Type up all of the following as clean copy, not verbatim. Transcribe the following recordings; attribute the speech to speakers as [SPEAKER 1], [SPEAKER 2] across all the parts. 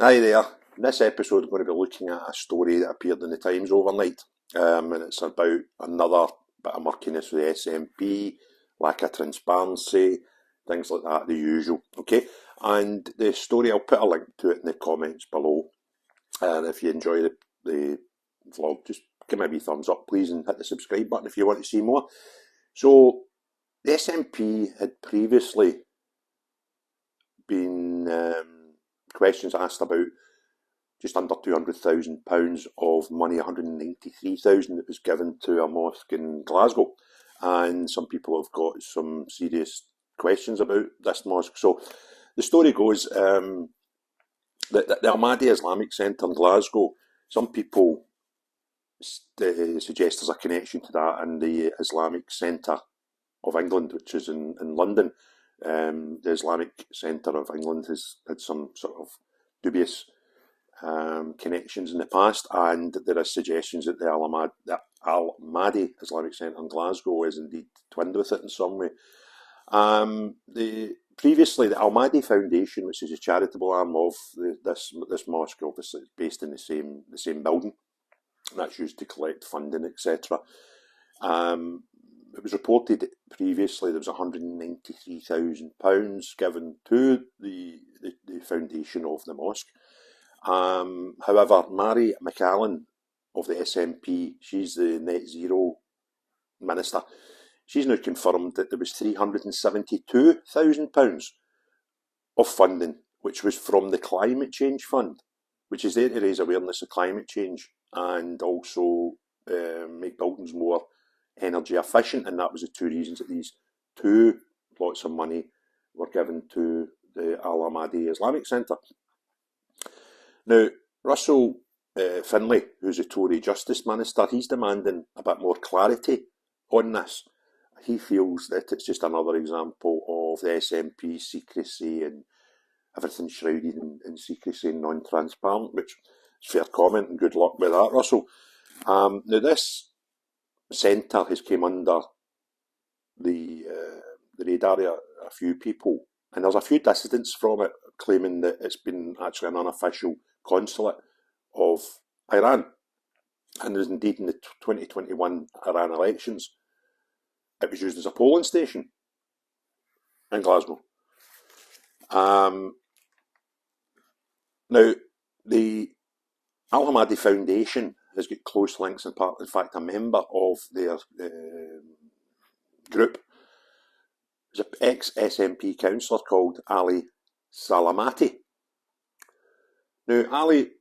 [SPEAKER 1] Hi there. In this episode, I'm going to be looking at a story that appeared in the Times overnight, and it's about another bit of murkiness with the SNP, lack of transparency, things like that, the usual. Okay, and the story, I'll put a link to it in the comments below. And if you enjoy the vlog, just give me a wee thumbs up, please, and hit the subscribe button if you want to see more. So, the SNP had previously been questions asked about just under £200,000 of money, 193,000 that was given to a mosque in Glasgow. And some people have got some serious questions about this mosque. So the story goes that the Ahmadi Islamic Centre in Glasgow, some people suggest there's a connection to that and the Islamic Centre of England, which is in London. The Islamic Centre of England has had some sort of dubious connections in the past, and there are suggestions that the Al-Mahdi Islamic Centre in Glasgow is indeed twinned with it in some way. Previously, the Al-Mahdi Foundation, which is a charitable arm of this mosque, obviously is based in the same building, and that's used to collect funding, etc. It was reported that previously there was £193,000 given to the foundation of the mosque. However, Mary McAllen of the SNP, she's the net zero minister, she's now confirmed that there was £372,000 of funding, which was from the Climate Change Fund, which is there to raise awareness of climate change and also make buildings more energy efficient. And that was the two reasons that these two lots of money were given to the Al-Ahmadi Islamic Centre. Now, Russell Finlay, who's a Tory Justice Minister, he's demanding a bit more clarity on this. He feels that it's just another example of the SNP's secrecy and everything shrouded in secrecy and non-transparent, which is fair comment and good luck with that, Russell. Now, this centre has came under the radar of a few people, and there's a few dissidents from it claiming that it's been actually an unofficial consulate of Iran, and there's indeed in the 2021 Iran elections it was used as a polling station in Glasgow. Now, the Al-Ahmadi Foundation has got close links, in fact a member of their group is an ex-SNP councillor called Ali Salamati. Now, Ali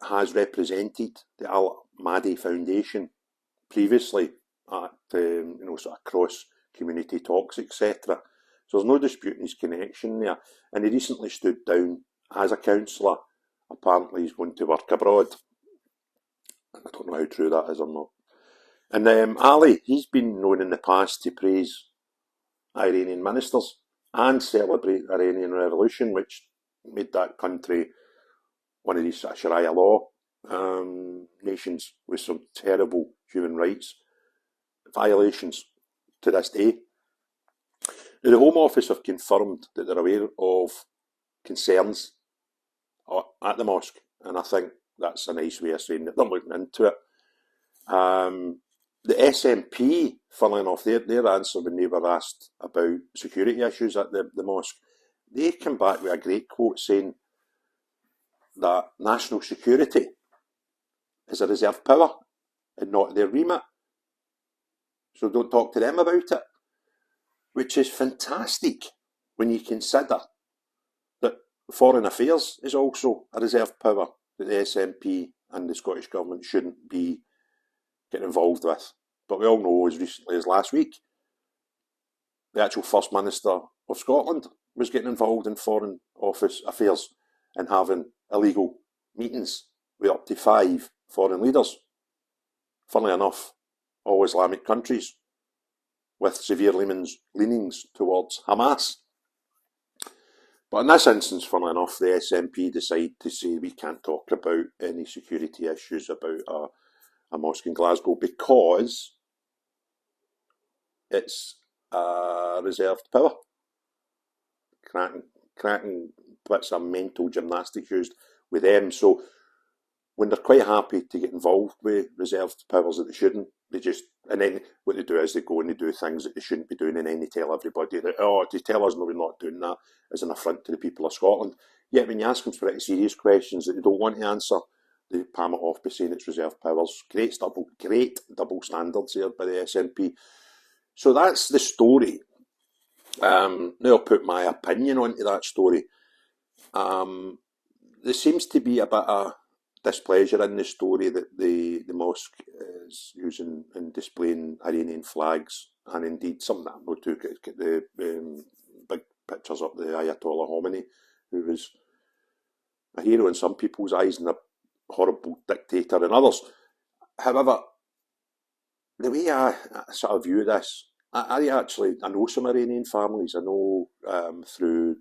[SPEAKER 1] has represented the Al-Mahdi Foundation previously at sort of cross-community talks, etc. So there's no disputing his connection there. And he recently stood down as a councillor. Apparently he's going to work abroad. I don't know how true that is or not. And Ali, he's been known in the past to praise Iranian ministers and celebrate the Iranian Revolution, which made that country one of these sort of Sharia law nations with some terrible human rights violations to this day. Now, the Home Office have confirmed that they're aware of concerns at the mosque, and I think that's a nice way of saying that they're looking into it. The SNP, funnily enough, their answer when they were asked about security issues at the mosque, they came back with a great quote saying that national security is a reserve power and not their remit. So don't talk to them about it, which is fantastic when you consider that foreign affairs is also a reserve power that the SNP and the Scottish Government shouldn't be getting involved with. But we all know, as recently as last week, the actual First Minister of Scotland was getting involved in foreign office affairs and having illegal meetings with up to 5 foreign leaders. Funnily enough, all Islamic countries with severe leanings towards Hamas. But in this instance, funnily enough, the SNP decide to say we can't talk about any security issues about a mosque in Glasgow because it's a reserved power. Cracking bits of mental gymnastics used with them. So when they're quite happy to get involved with reserved powers that they shouldn't, they just, and then what they do is they go and they do things that they shouldn't be doing, and then they tell everybody that, oh, to tell us no, we're not doing that is an affront to the people of Scotland. Yet when you ask them pretty serious questions that they don't want to answer, they palm it off by saying it's reserved powers. Great double standards there by the SNP. So that's the story. Now I'll put my opinion onto that story. There seems to be a bit of displeasure in the story that the mosque is using and displaying Iranian flags, and indeed some of that will took the big pictures up the Ayatollah Khomeini, who was a hero in some people's eyes and a horrible dictator in others. However, the way I sort of view this, I know some Iranian families. I know through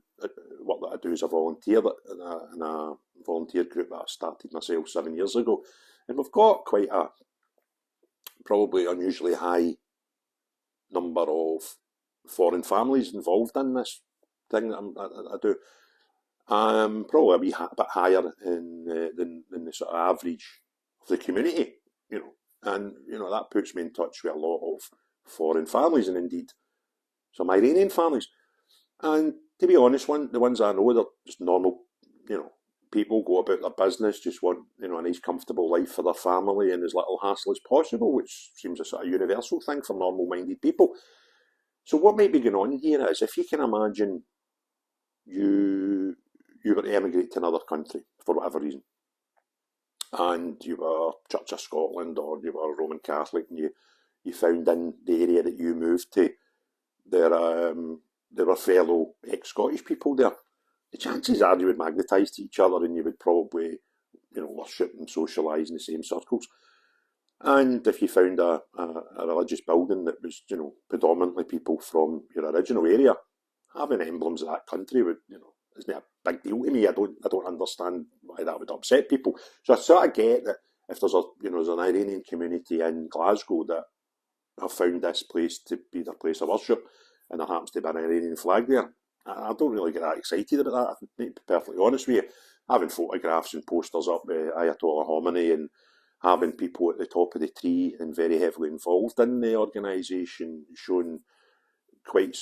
[SPEAKER 1] work that I do as a volunteer in a volunteer group that I started myself 7 years ago, and we've got quite a probably unusually high number of foreign families involved in this thing that I do. Probably a wee bit higher than the sort of average of the community, and that puts me in touch with a lot of foreign families, and indeed some Iranian families. And to be honest, the ones I know, they're just normal, people go about their business, just want, a nice comfortable life for their family and as little hassle as possible, which seems a sort of universal thing for normal-minded people. So what might be going on here is, if you can imagine you were to emigrate to another country for whatever reason, and you were Church of Scotland or you were Roman Catholic, and you found in the area that you moved to, there were fellow ex-Scottish people there. The chances are you would magnetise to each other, and you would probably, worship and socialise in the same circles. And if you found a religious building that was, predominantly people from your original area, having emblems of that country would, isn't a big deal to me. I don't understand why that would upset people. So I sort of get that if there's there's an Iranian community in Glasgow that have found this place to be their place of worship, and there happens to be an Iranian flag there, I don't really get that excited about that, to be perfectly honest with you. Having photographs and posters up with Ayatollah Khomeini and having people at the top of the tree and very heavily involved in the organisation showing quite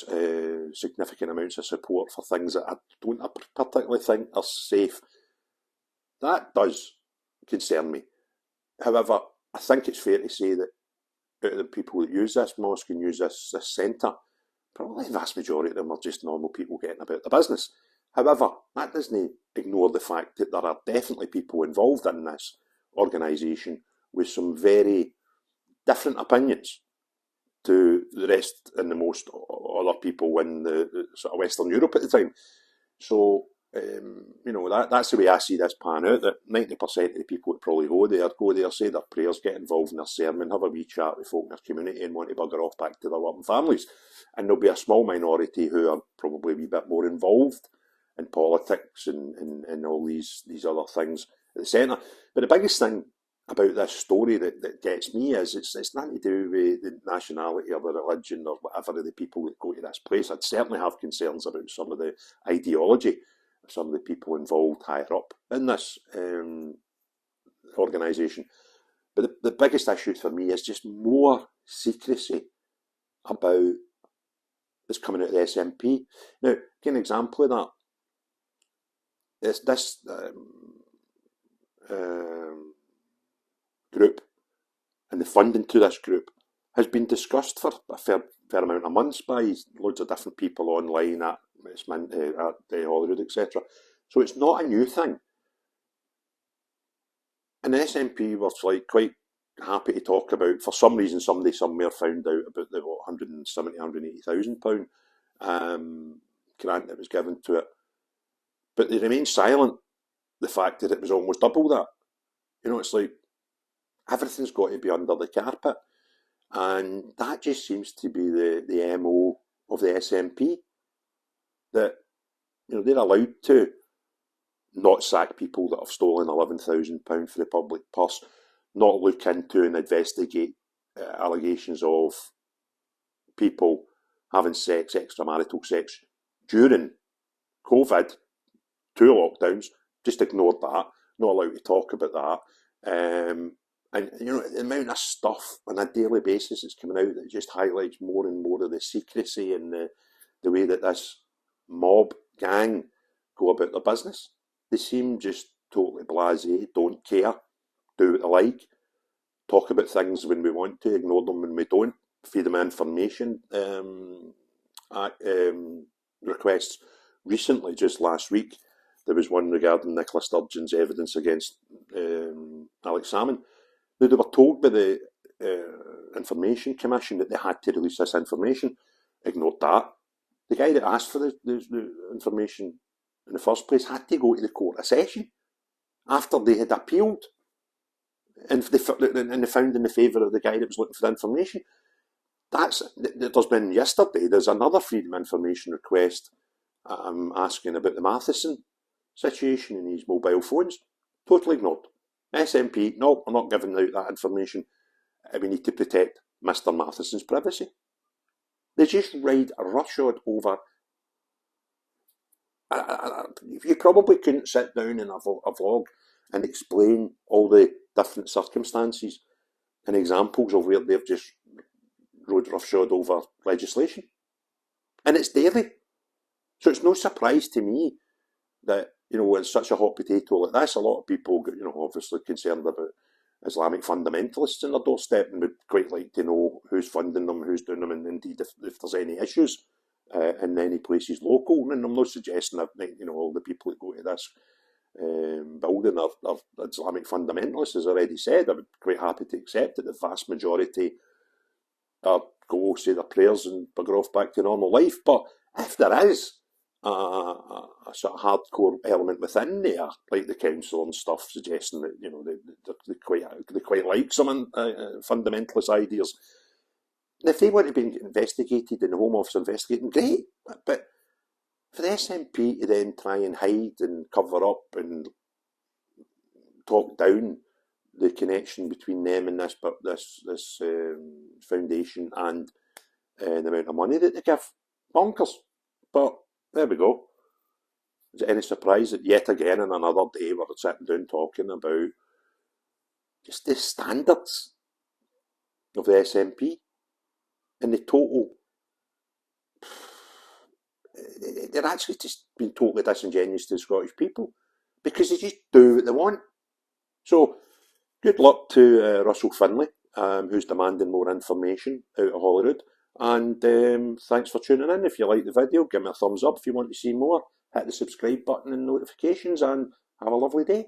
[SPEAKER 1] significant amounts of support for things that I don't particularly think are safe, that does concern me. However, I think it's fair to say that out of the people that use this mosque and use this centre, probably the vast majority of them are just normal people getting about the business. However, that doesn't ignore the fact that there are definitely people involved in this organisation with some very different opinions to the rest and the most other people in the sort of Western Europe at the time. So, that's the way I see this pan out, that 90% of the people that probably go there, say their prayers, get involved in their sermon, have a wee chat with folk in their community and want to bugger off back to their working families. And there'll be a small minority who are probably a wee bit more involved in politics and all these other things at the centre. But the biggest thing about this story that gets me is it's nothing to do with the nationality or the religion or whatever of the people that go to this place. I'd certainly have concerns about some of the ideology of some of the people involved higher up in this organisation. But the biggest issue for me is just more secrecy about this coming out of the SNP. Now, give an example of that. This group and the funding to this group has been discussed for a fair amount of months by loads of different people online at Holyrood, etc. So it's not a new thing. And the SNP was quite happy to talk about, for some reason somebody somewhere found out about the £170,000, £180,000 grant that was given to it. But they remained silent, the fact that it was almost double that. It's like everything's got to be under the carpet. And that just seems to be the MO of the SNP. That, they're allowed to not sack people that have stolen £11,000 for the public purse, not look into and investigate allegations of people having extramarital sex during COVID 2 lockdowns, just ignored that, not allowed to talk about that. And, you know, the amount of stuff on a daily basis that's coming out that just highlights more and more of the secrecy and the way that this mob gang go about their business. They seem just totally blasé, don't care, do what they like, talk about things when we want to, ignore them when we don't, feed them information requests. Recently, just last week, there was one regarding Nicola Sturgeon's evidence against Alex Salmond. Now, they were told by the Information Commission that they had to release this information. Ignored that. The guy that asked for the information in the first place had to go to the Court of Session after they had appealed, and they found in the favour of the guy that was looking for the information. There's been yesterday, there's another Freedom of Information request asking about the Matheson situation in his mobile phones. Totally ignored. SNP, no, we're not giving out that information. We need to protect Mr. Matheson's privacy. They just ride roughshod over. You probably couldn't sit down in a vlog and explain all the different circumstances and examples of where they've just rode roughshod over legislation. And it's daily. So it's no surprise to me that, you know, it's such a hot potato like this. A lot of people, you know, obviously concerned about Islamic fundamentalists in their doorstep and would quite like to know who's funding them, who's doing them, and indeed if there's any issues in any places local. And I'm not suggesting that, you know, all the people that go to this building are Islamic fundamentalists. As I already said, I'm quite happy to accept that the vast majority go say their prayers and bugger off back to normal life. But if there is a sort of hardcore element within there, like the council and stuff, suggesting that, you know, they quite like some fundamentalist ideas. And if they want to be investigated and the Home Office investigating, great. But for the SNP to then try and hide and cover up and talk down the connection between them and this foundation and the amount of money that they give, bonkers. But there we go. Is it any surprise that yet again on another day we're sitting down talking about just the standards of the SNP and the total? They're actually just being totally disingenuous to the Scottish people because they just do what they want. So good luck to Russell Finlay, who's demanding more information out of Holyrood. And thanks for tuning in. If you like the video, give me a thumbs up. If you want to see more, hit the subscribe button and notifications, and have a lovely day.